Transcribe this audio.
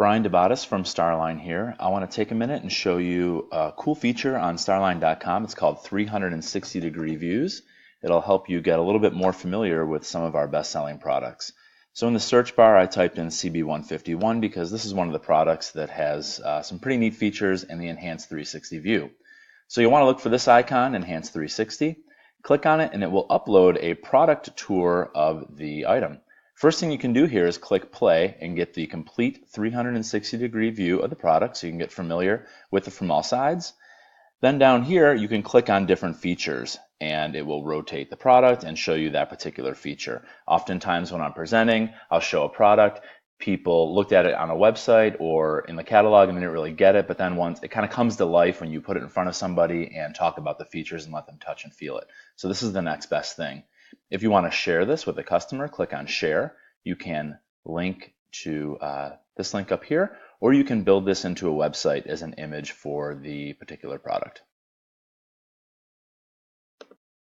Brian DeBatis from Starline here. I want to take a minute and show you a cool feature on starline.com. It's called 360-degree views. It'll help you get a little bit more familiar with some of our best-selling products. So in the search bar, I typed in CB151 because this is one of the products that has some pretty neat features in the Enhanced 360 view. So you want to look for this icon, Enhanced 360. Click on it and it will upload a product tour of the item. First thing you can do here is click play and get the complete 360-degree view of the product so you can get familiar with it from all sides. Then down here you can click on different features and it will rotate the product and show you that particular feature. Oftentimes when I'm presenting, I'll show a product. People looked at it on a website or in the catalog and didn't really get it, but then once it kind of comes to life when you put it in front of somebody and talk about the features and let them touch and feel it. So this is the next best thing. If you want to share this with a customer, click on share. You can link to this link up here, or you can build this into a website as an image for the particular product.